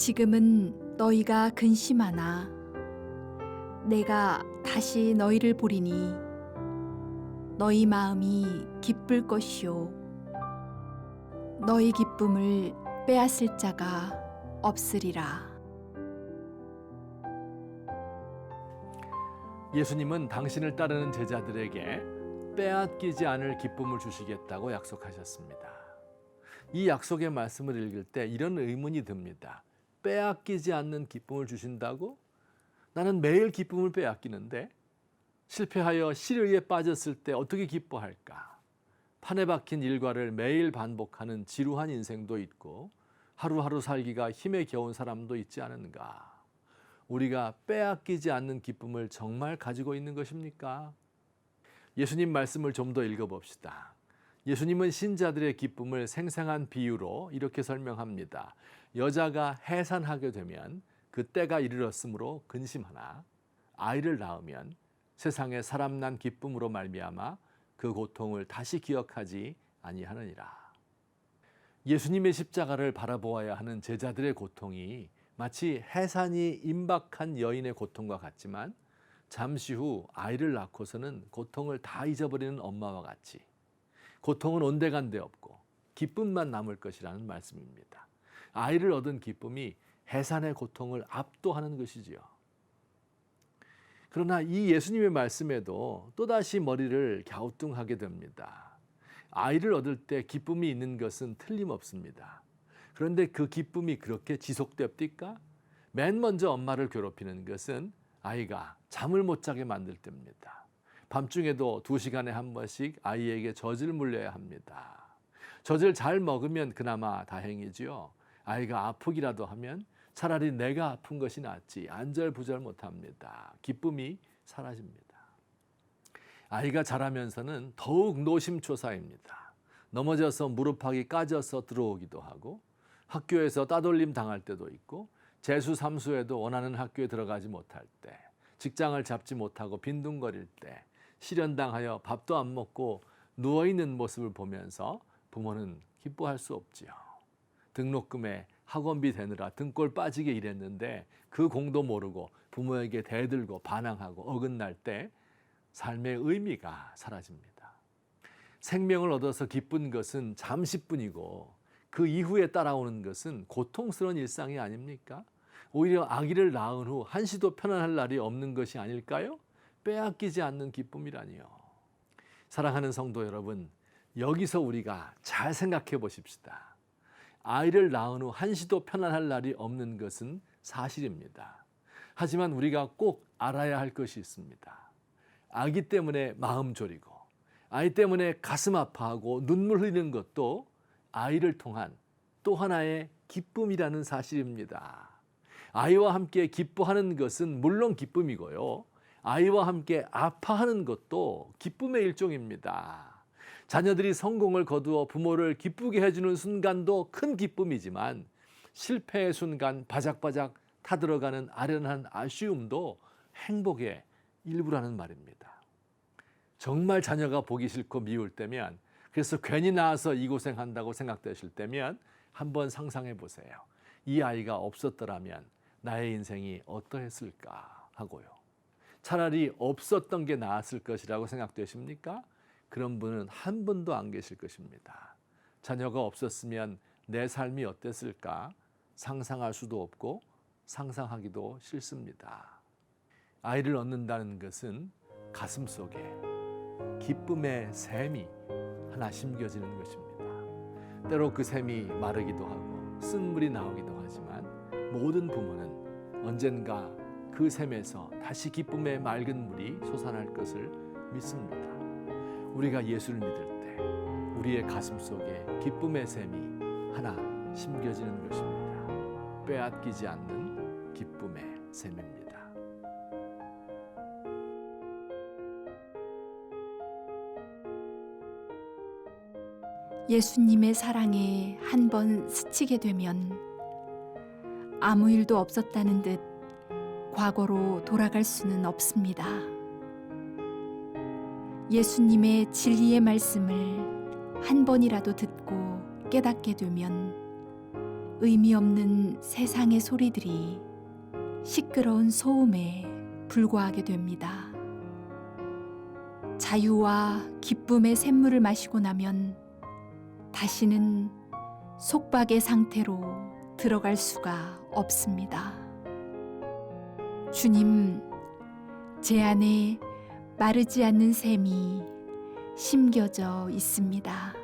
지금은 너희가 근심하나 내가 다시 너희를 보리니 너희 마음이 기쁠 것이요 너희 기쁨을 빼앗을 자가 없으리라. 예수님은 당신을 따르는 제자들에게 빼앗기지 않을 기쁨을 주시겠다고 약속하셨습니다. 이 약속의 말씀을 읽을 때 이런 의문이 듭니다. 빼앗기지 않는 기쁨을 주신다고? 나는 매일 기쁨을 빼앗기는데 실패하여 실의에 빠졌을 때 어떻게 기뻐할까? 판에 박힌 일과를 매일 반복하는 지루한 인생도 있고 하루하루 살기가 힘에 겨운 사람도 있지 않은가? 우리가 빼앗기지 않는 기쁨을 정말 가지고 있는 것입니까? 예수님 말씀을 좀 더 읽어봅시다. 예수님은 신자들의 기쁨을 생생한 비유로 이렇게 설명합니다. 여자가 해산하게 되면 그 때가 이르렀으므로 근심하나 아이를 낳으면 세상에 사람 난 기쁨으로 말미암아 그 고통을 다시 기억하지 아니하느니라. 예수님의 십자가를 바라보아야 하는 제자들의 고통이 마치 해산이 임박한 여인의 고통과 같지만 잠시 후 아이를 낳고서는 고통을 다 잊어버리는 엄마와 같이 고통은 온데간데 없고 기쁨만 남을 것이라는 말씀입니다. 아이를 얻은 기쁨이 해산의 고통을 압도하는 것이지요. 그러나 이 예수님의 말씀에도 또다시 머리를 갸우뚱하게 됩니다. 아이를 얻을 때 기쁨이 있는 것은 틀림없습니다. 그런데 그 기쁨이 그렇게 지속됩니까? 맨 먼저 엄마를 괴롭히는 것은 아이가 잠을 못 자게 만들 때입니다. 밤중에도 2시간에 한 번씩 아이에게 젖을 물려야 합니다. 젖을 잘 먹으면 그나마 다행이지요. 아이가 아프기라도 하면 차라리 내가 아픈 것이 낫지 안절부절 못합니다. 기쁨이 사라집니다. 아이가 자라면서는 더욱 노심초사입니다. 넘어져서 무릎팍이 까져서 들어오기도 하고 학교에서 따돌림 당할 때도 있고 재수 삼수에도 원하는 학교에 들어가지 못할 때 직장을 잡지 못하고 빈둥거릴 때 실연당하여 밥도 안 먹고 누워있는 모습을 보면서 부모는 기뻐할 수 없지요. 등록금에 학원비 대느라 등골 빠지게 일했는데 그 공도 모르고 부모에게 대들고 반항하고 어긋날 때 삶의 의미가 사라집니다. 생명을 얻어서 기쁜 것은 잠시뿐이고 그 이후에 따라오는 것은 고통스러운 일상이 아닙니까? 오히려 아기를 낳은 후 한시도 편안할 날이 없는 것이 아닐까요? 빼앗기지 않는 기쁨이라니요. 사랑하는 성도 여러분, 여기서 우리가 잘 생각해 보십시다. 아이를 낳은 후 한시도 편안할 날이 없는 것은 사실입니다. 하지만 우리가 꼭 알아야 할 것이 있습니다. 아기 때문에 마음 졸이고 아이 때문에 가슴 아파하고 눈물 흘리는 것도 아이를 통한 또 하나의 기쁨이라는 사실입니다. 아이와 함께 기뻐하는 것은 물론 기쁨이고요. 아이와 함께 아파하는 것도 기쁨의 일종입니다. 자녀들이 성공을 거두어 부모를 기쁘게 해주는 순간도 큰 기쁨이지만 실패의 순간 바작바작 타들어가는 아련한 아쉬움도 행복의 일부라는 말입니다. 정말 자녀가 보기 싫고 미울 때면 그래서 괜히 낳아서 이 고생한다고 생각되실 때면 한번 상상해 보세요. 이 아이가 없었더라면 나의 인생이 어떠했을까 하고요. 차라리 없었던 게 나았을 것이라고 생각되십니까? 그런 분은 한 분도 안 계실 것입니다. 자녀가 없었으면 내 삶이 어땠을까 상상할 수도 없고 상상하기도 싫습니다. 아이를 얻는다는 것은 가슴 속에 기쁨의 샘이 하나 심겨지는 것입니다. 때로 그 샘이 마르기도 하고 쓴물이 나오기도 하지만 모든 부모는 언젠가 그 샘에서 다시 기쁨의 맑은 물이 솟아날 것을 믿습니다. 우리가 예수를 믿을 때 우리의 가슴 속에 기쁨의 샘이 하나 심겨지는 것입니다. 빼앗기지 않는 기쁨의 샘입니다. 예수님의 사랑에 한 번 스치게 되면 아무 일도 없었다는 듯 과거로 돌아갈 수는 없습니다. 예수님의 진리의 말씀을 한 번이라도 듣고 깨닫게 되면 의미 없는 세상의 소리들이 시끄러운 소음에 불과하게 됩니다. 자유와 기쁨의 샘물을 마시고 나면 다시는 속박의 상태로 들어갈 수가 없습니다. 주님, 제 안에 마르지 않는 샘이 심겨져 있습니다.